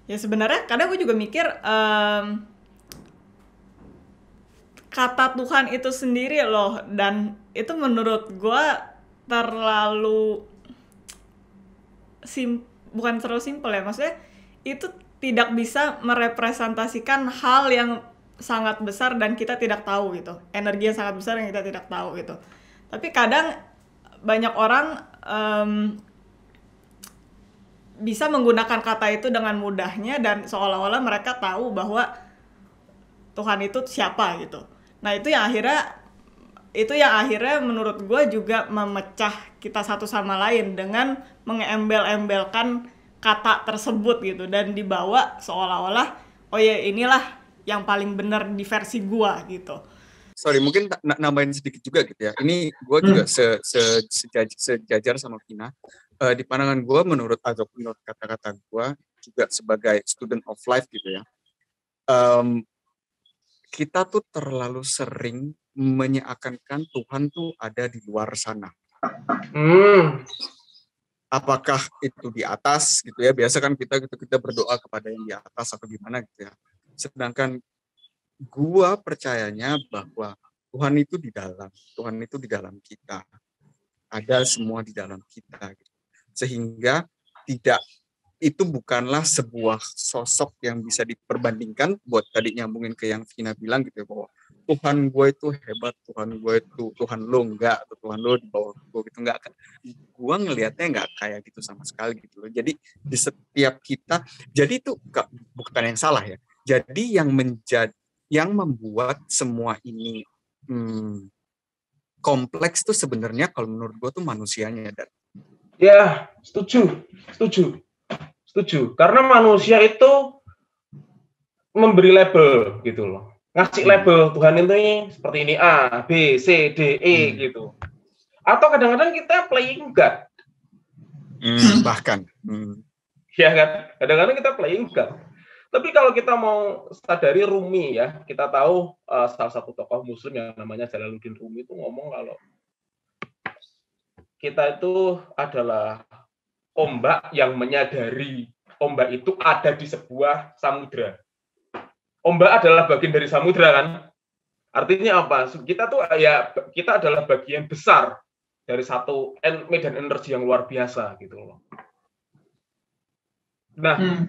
Ya sebenarnya kadang gue juga mikir kata Tuhan itu sendiri loh, dan itu menurut gue terlalu bukan terlalu simpel ya, maksudnya itu tidak bisa merepresentasikan hal yang sangat besar dan kita tidak tahu gitu, energi yang sangat besar yang kita tidak tahu gitu. Tapi kadang banyak orang bisa menggunakan kata itu dengan mudahnya dan seolah-olah mereka tahu bahwa Tuhan itu siapa gitu. Nah itu yang akhirnya menurut gue juga memecah kita satu sama lain dengan mengembel-embelkan kata tersebut gitu, dan dibawa seolah-olah oh ya inilah yang paling benar di versi gue gitu. Sorry, mungkin nambahin sedikit juga gitu ya. Ini gue juga sejajar sama Vina. Di pandangan gue, menurut kata-kata gue juga sebagai student of life gitu ya, kita tuh terlalu sering menyeakan Tuhan tuh ada di luar sana. Apakah itu di atas gitu ya? Biasa kan kita berdoa kepada yang di atas atau gimana gitu ya. Sedangkan gua percayanya bahwa Tuhan itu di dalam kita, ada semua di dalam kita, sehingga itu bukanlah sebuah sosok yang bisa diperbandingkan. Buat tadi nyambungin ke yang Vina bilang gitu ya, bahwa Tuhan gue itu hebat, Tuhan gue itu Tuhan lo enggak, atau Tuhan lo di bawah gue gitu, enggak. Gue ngelihatnya enggak kayak gitu sama sekali gitu loh. Jadi di setiap kita, jadi itu bukan yang salah ya. Jadi yang membuat semua ini kompleks tuh sebenarnya kalau menurut gue tuh manusianya. Dan ya, setuju. Karena manusia itu memberi label gitu loh. Ngasih label Tuhan itu seperti ini, A, B, C, D, E gitu. Atau kadang-kadang kita playing God. Bahkan. Ya kan? Kadang-kadang kita playing God. Tapi kalau kita mau sadari Rumi ya, kita tahu salah satu tokoh muslim yang namanya Jalaluddin Rumi itu ngomong kalau kita itu adalah ombak yang menyadari ombak itu ada di sebuah samudra. Ombak adalah bagian dari samudra kan? Artinya apa? Kita adalah bagian besar dari satu medan energi yang luar biasa gitu loh. Nah,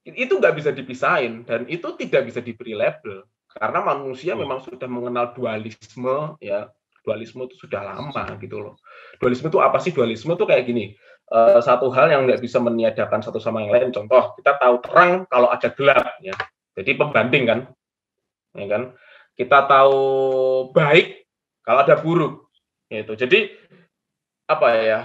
itu nggak bisa dipisahin dan itu tidak bisa diberi label karena manusia memang sudah mengenal dualisme ya. Dualisme itu sudah lama gitu loh. Dualisme itu apa sih? Dualisme itu kayak gini. Satu hal yang nggak bisa meniadakan satu sama yang lain. Contoh, kita tahu terang kalau ada gelap ya. Jadi pembanding kan. Ya kan? Kita tahu baik kalau ada buruk. Gitu. Jadi apa ya?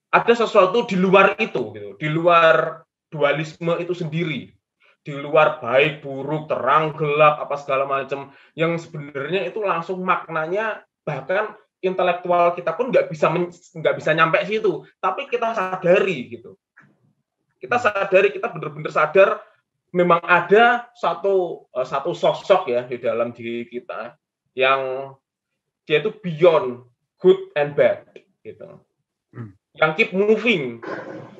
Ada sesuatu di luar itu gitu. Di luar dualisme itu sendiri. Di luar baik, buruk, terang, gelap, apa segala macam yang sebenarnya itu langsung maknanya bahkan intelektual kita pun nggak bisa nyampe situ, tapi kita sadari gitu. Kita benar-benar sadar memang ada satu sosok ya di dalam diri kita yang dia itu beyond good and bad gitu. Yang keep moving,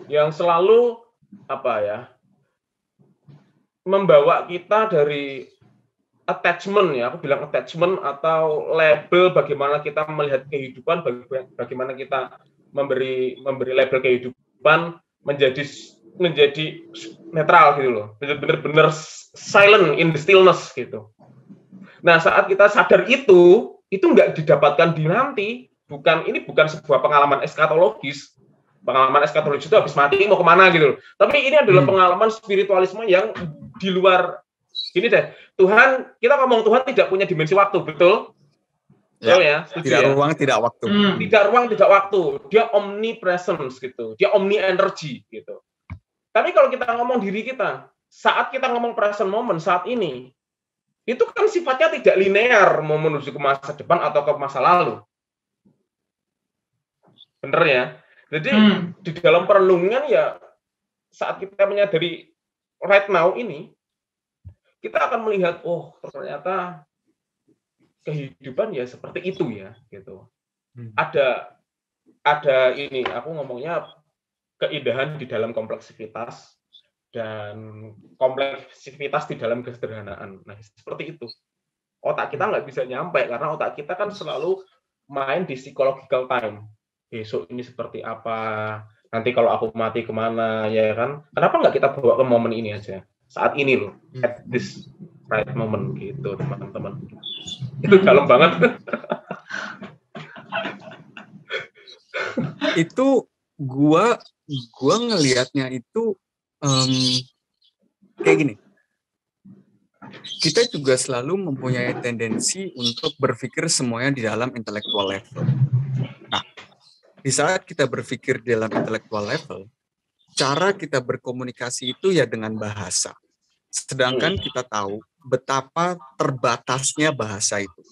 yang selalu membawa kita dari attachment ya, aku bilang attachment atau label bagaimana kita melihat kehidupan, bagaimana kita memberi label kehidupan menjadi netral gitu loh, benar-benar silent in the stillness gitu. Nah saat kita sadar itu nggak didapatkan di nanti, ini bukan sebuah pengalaman eskatologis. Pengalaman eskatologis itu habis mati mau kemana gitu loh. Tapi ini adalah pengalaman spiritualisme yang di luar. Gini deh, kita ngomong Tuhan tidak punya dimensi waktu, betul? Ya, ya? Tidak ruang, tidak waktu. Tidak ruang, tidak waktu. Dia omnipresence gitu. Dia omni energy gitu. Tapi kalau kita ngomong diri kita, saat kita ngomong present moment saat ini, itu kan sifatnya tidak linear mau menuju ke masa depan atau ke masa lalu. Bener ya? Jadi di dalam perenungan ya saat kita menyadari right now ini, kita akan melihat ternyata kehidupan ya seperti itu ya gitu. Ada ini aku ngomongnya keindahan di dalam kompleksitas, dan kompleksitas di dalam kesederhanaan. Nah, seperti itu. Otak kita nggak bisa nyampe karena otak kita kan selalu main di psychological time. Besok ini seperti apa? Nanti kalau aku mati kemana, ya kan? Kenapa nggak kita bawa ke momen ini aja? Saat ini loh, at this right moment gitu, teman-teman. Itu dalam banget. Itu gua ngelihatnya itu kayak gini. Kita juga selalu mempunyai tendensi untuk berpikir semuanya di dalam intellectual level. Nah, di saat kita berpikir di dalam intellectual level, cara kita berkomunikasi itu ya dengan bahasa. Sedangkan kita tahu betapa terbatasnya bahasa itu.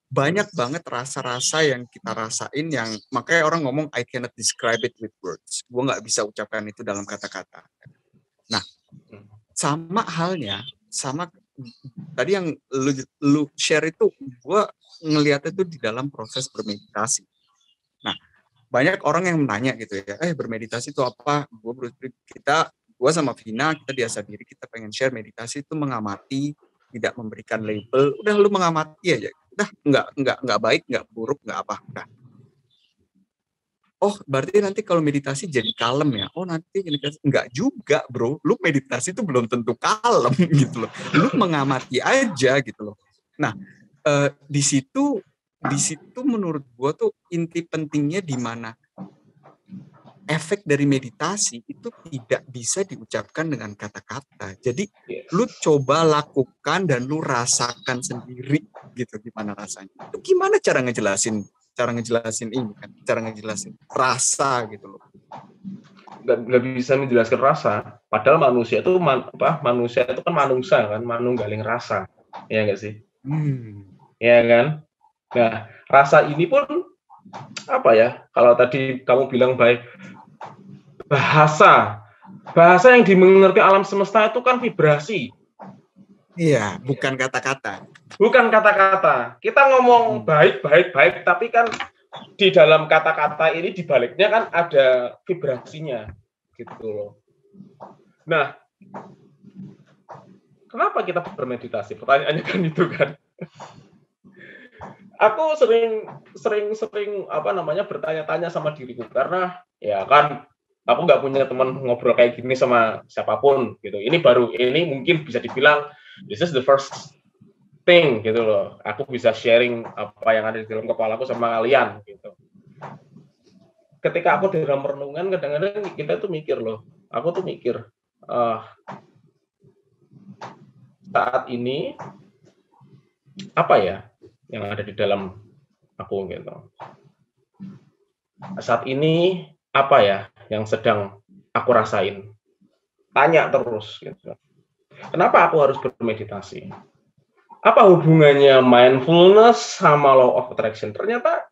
Banyak banget rasa-rasa yang kita rasain yang makanya orang ngomong I cannot describe it with words. Gue nggak bisa ucapkan itu dalam kata-kata. Nah, sama halnya, sama tadi yang lu share itu, gue ngelihat itu di dalam proses bermeditasi. Nah, banyak orang yang menanya gitu ya, bermeditasi itu apa? Gue sama Vina, kita di Asa Diri, kita pengen share meditasi itu mengamati, tidak memberikan label. Udah lu mengamati aja. Udah nggak baik, nggak buruk, nggak apa. Udah. Oh, berarti nanti kalau meditasi jadi kalem ya? Oh, nanti meditasi nggak juga, bro. Lu meditasi itu belum tentu kalem gitu loh. Lu mengamati aja gitu loh. Nah, di situ menurut gua tuh inti pentingnya di mana efek dari meditasi itu tidak bisa diucapkan dengan kata-kata. Jadi lu coba lakukan dan lu rasakan sendiri gitu gimana rasanya. Itu gimana cara ngejelasin ini kan, cara ngejelasin rasa gitu loh. Nggak bisa menjelaskan rasa. Padahal manusia itu manusia itu kan manungsa kan, manunggaling rasa. Ya nggak sih? Ya kan? Nah, rasa ini pun apa ya? Kalau tadi kamu bilang baik bahasa yang dimengerti alam semesta itu kan vibrasi. Iya, bukan kata-kata. Bukan kata-kata. Kita ngomong baik, tapi kan di dalam kata-kata ini dibaliknya kan ada vibrasinya, gitu loh. Nah, kenapa kita bermeditasi? Pertanyaannya kan itu kan. Aku sering bertanya-tanya sama diriku karena ya kan aku nggak punya teman ngobrol kayak gini sama siapapun gitu. Ini mungkin bisa dibilang this is the first thing gitu loh. Aku bisa sharing apa yang ada di dalam kepalaku sama kalian gitu. Ketika aku di dalam renungan kadang-kadang kita tuh mikir loh. Aku tuh mikir saat ini apa ya yang ada di dalam aku gitu. Saat ini apa ya yang sedang aku rasain? Tanya terus gitu. Kenapa aku harus bermeditasi? Apa hubungannya mindfulness sama law of attraction? Ternyata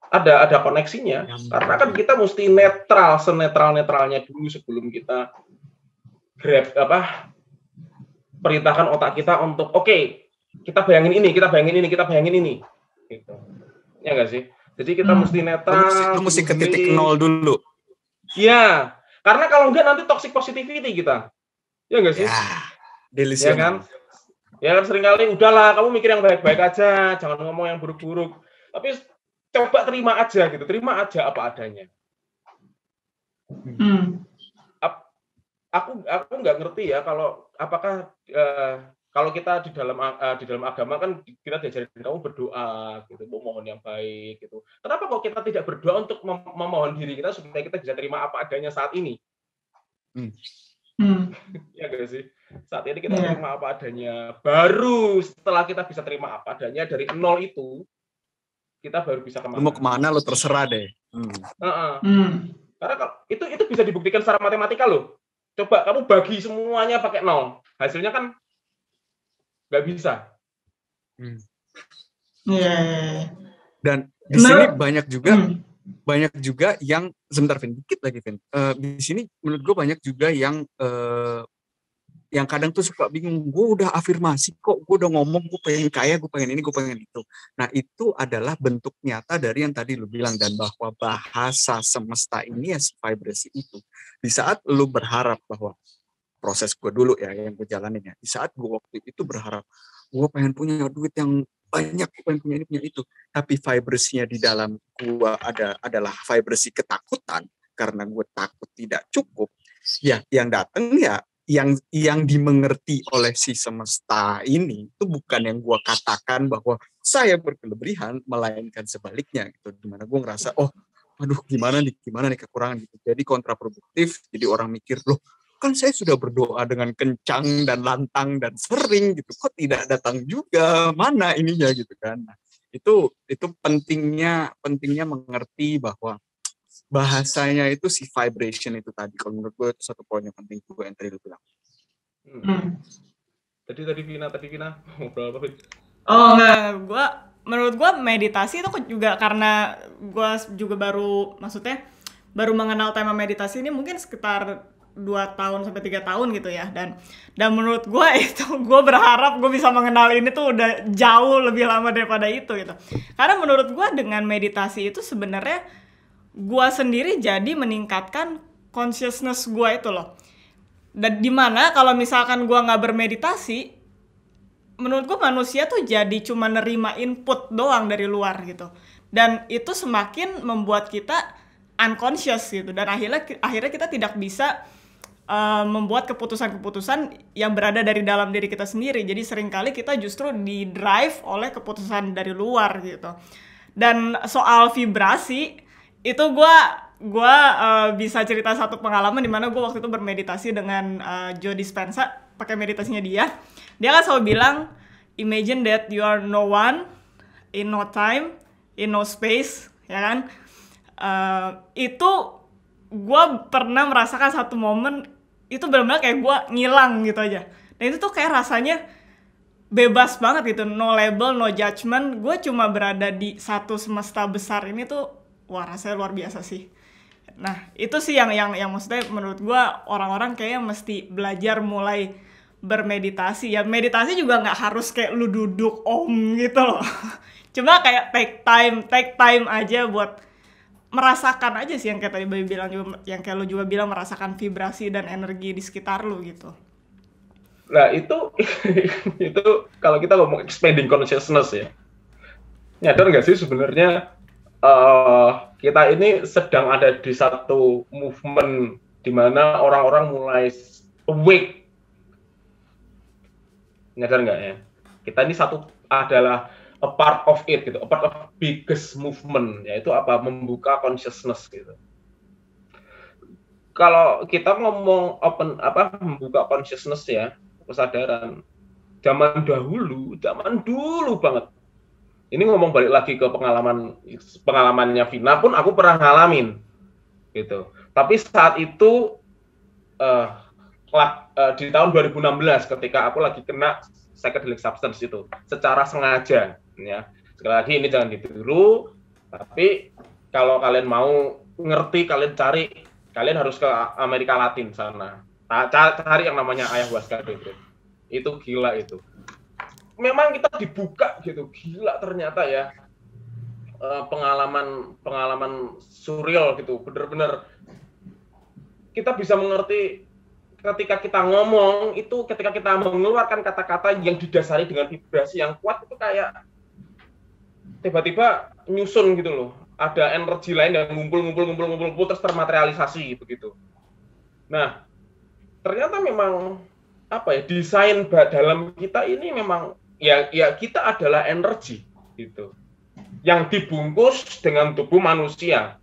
ada koneksinya. Karena kan kita mesti netral, senetral-netralnya dulu sebelum kita perintahkan otak kita untuk kita bayangin ini gitu. Ya nggak sih? Jadi kita mesti netral. Lu mesti ke titik nol dulu. Iya, karena kalau enggak nanti toxic positivity kita. Ya nggak sih? Ya kan? Ya kan seringkali udahlah kamu mikir yang baik-baik aja, jangan ngomong yang buruk-buruk. Tapi coba terima aja apa adanya. Aku nggak ngerti ya kalau kita di dalam agama kan kita diajarin kamu berdoa gitu, memohon yang baik gitu. Kenapa kok kita tidak berdoa untuk memohon diri kita supaya kita bisa terima apa adanya saat ini? Ya nggak sih? Saat ini kita terima apa adanya. Baru setelah kita bisa terima apa adanya dari nol itu, kita baru bisa kemana. Lu mau kemana lo terserah deh. Karena itu bisa dibuktikan secara matematika loh. Coba kamu bagi semuanya pakai nol. Hasilnya kan nggak bisa. Dan di sini banyak juga yang sebentar Vin, dikit lagi Vin. Di sini menurut gue banyak juga yang yang kadang tuh suka bingung, gue udah afirmasi kok, gue udah ngomong gue pengen kaya, gue pengen ini, gue pengen itu. Nah itu adalah bentuk nyata dari yang tadi lu bilang, dan bahwa bahasa semesta ini ya vibrasi itu. Di saat lu berharap bahwa proses gue dulu ya yang gue jalanin ya, di saat gue waktu itu berharap gue pengen punya duit yang banyak, gue pengen punya ini punya itu, tapi vibrasinya di dalam gue adalah vibrasi ketakutan karena gue takut tidak cukup. Ya yang datang ya yang dimengerti oleh si semesta ini itu bukan yang gue katakan bahwa saya berkelebihan, melainkan sebaliknya gitu, dimana gue ngerasa aduh gimana nih kekurangan gitu, jadi kontraproduktif. Jadi orang mikir, loh kan saya sudah berdoa dengan kencang dan lantang dan sering gitu, kok tidak datang juga, mana ininya gitu kan. Nah, itu pentingnya mengerti bahwa bahasanya itu si vibration itu tadi. Kalau menurut gue itu satu poin yang penting juga yang tadi lu bilang. Tadi Vina ngobrol apa? Menurut gue meditasi itu juga karena gue juga baru mengenal tema meditasi ini mungkin sekitar 2 tahun sampai 3 tahun gitu ya, dan menurut gue itu gue berharap gue bisa mengenal ini tuh udah jauh lebih lama daripada itu gitu. Karena menurut gue dengan meditasi itu sebenarnya gue sendiri jadi meningkatkan consciousness gue itu loh. Dan dimana kalau misalkan gue nggak bermeditasi, menurut gue manusia tuh jadi cuma nerima input doang dari luar gitu, dan itu semakin membuat kita unconscious gitu, dan akhirnya kita tidak bisa membuat keputusan-keputusan yang berada dari dalam diri kita sendiri. Jadi seringkali kita justru di-drive oleh keputusan dari luar gitu. Dan soal vibrasi, itu gue bisa cerita satu pengalaman di mana gue waktu itu bermeditasi dengan Joe Dispenza, pakai meditasinya dia. Dia kan selalu bilang, imagine that you are no one, in no time, in no space, ya kan? Itu gue pernah merasakan satu momen itu benar-benar kayak gue ngilang gitu aja. Dan itu tuh kayak rasanya bebas banget gitu, no label, no judgment. Gue cuma berada di satu semesta besar ini tuh, wah rasanya luar biasa sih. Nah itu sih yang maksudnya menurut gue orang-orang kayaknya mesti belajar mulai bermeditasi. Ya meditasi juga nggak harus kayak lu duduk gitu loh. Cuma kayak take time aja buat merasakan aja sih yang kayak tadi Bayu bilang juga, yang kayak lu juga bilang, merasakan vibrasi dan energi di sekitar lu gitu. Nah itu kalau kita ngomong expanding consciousness ya, nyadar nggak sih sebenarnya kita ini sedang ada di satu movement di mana orang-orang mulai awake. Nyadar nggak ya? Kita ini adalah a part of it gitu, a part of biggest movement, yaitu apa? Membuka consciousness gitu. Kalau kita ngomong membuka consciousness ya, kesadaran, zaman dulu banget. Ini ngomong balik lagi ke pengalamannya Vina pun aku pernah ngalamin gitu. Tapi saat itu di tahun 2016 ketika aku lagi kena psychedelic substance itu secara sengaja ya. Sekali lagi ini jangan ditiru, tapi kalau kalian mau ngerti, kalian harus ke Amerika Latin sana. Cari yang namanya ayahuasca itu gila itu. Memang kita dibuka gitu, gila ternyata ya. Pengalaman surreal gitu, bener-bener kita bisa mengerti ketika kita ngomong itu, ketika kita mengeluarkan kata-kata yang didasari dengan vibrasi yang kuat itu kayak tiba-tiba nyusun gitu loh. Ada energi lain yang ngumpul terus termaterialisasi begitu. Nah, ternyata memang desain dalam kita ini memang ya kita adalah energi gitu. Yang dibungkus dengan tubuh manusia.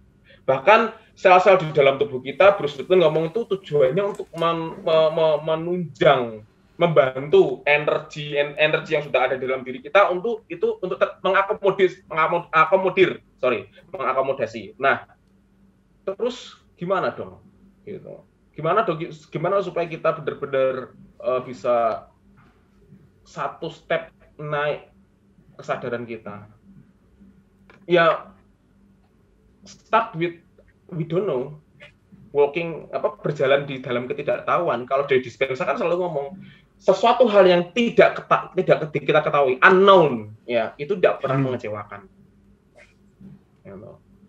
Bahkan sel-sel di dalam tubuh kita, Bruce Lipton ngomong itu tujuannya untuk menunjang, membantu energi yang sudah ada dalam diri kita untuk mengakomodasi. Nah, terus gimana dong? Gitu. Gimana supaya kita benar-benar bisa satu step naik kesadaran kita? Ya, start with we don't know. berjalan di dalam ketidaktahuan. Kalau dari Dispensa kan selalu ngomong sesuatu hal yang tidak kita ketahui, unknown, ya itu tidak pernah mengecewakan.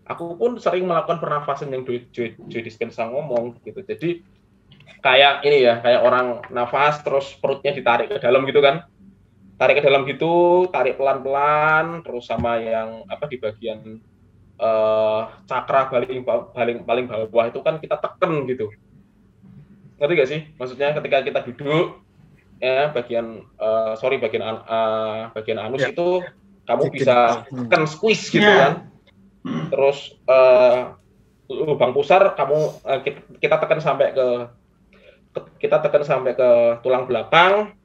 Aku pun sering melakukan pernafasan yang Joe Dispensa ngomong gitu. Jadi kayak ini ya, kayak orang nafas terus perutnya ditarik ke dalam gitu kan. Tarik ke dalam gitu, tarik pelan-pelan, terus sama yang di bagian cakra paling bawah itu kan kita tekan gitu. Ngerti gak sih? Maksudnya ketika kita duduk ya bagian anus ya. Itu kamu bisa tekan squeeze gitu kan. Terus lubang pusar kita tekan sampai ke tulang belakang,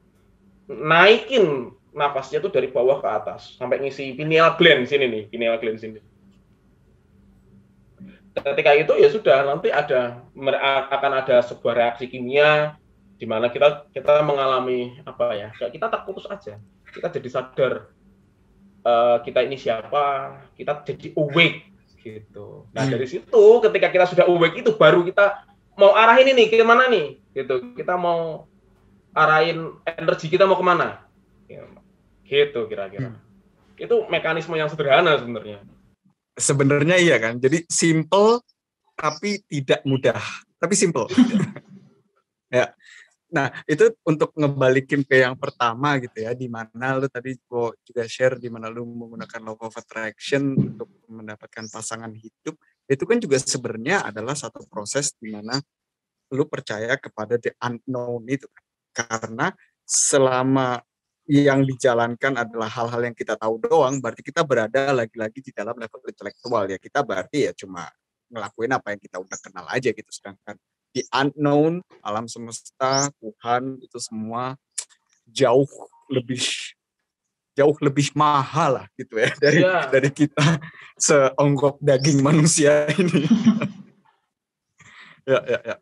naikin nafasnya tuh dari bawah ke atas sampai ngisi pineal gland sini. Ketika itu ya sudah, nanti akan ada sebuah reaksi kimia di mana kita mengalami kayak kita terputus aja, kita jadi sadar kita ini siapa, kita jadi awake gitu. Nah dari situ ketika kita sudah awake itu baru kita mau arahin ini ke mana nih gitu, kita mau arahin energi kita mau kemana gitu kira-kira. Itu mekanisme yang sederhana sebenarnya iya kan, jadi simple tapi tidak mudah, tapi simple. Ya. Nah, itu untuk ngebalikin ke yang pertama gitu ya, di mana lu tadi gua juga share di mana lu menggunakan law of attraction untuk mendapatkan pasangan hidup. Itu kan juga sebenarnya adalah satu proses di mana lu percaya kepada the unknown itu. Karena selama yang dijalankan adalah hal-hal yang kita tahu doang, berarti kita berada lagi-lagi di dalam level intelektual ya. Kita berarti ya cuma ngelakuin apa yang kita udah kenal aja gitu. Sedangkan the unknown, alam semesta, Tuhan, itu semua jauh lebih mahal lah gitu ya dari kita seonggok daging manusia ini. Ya.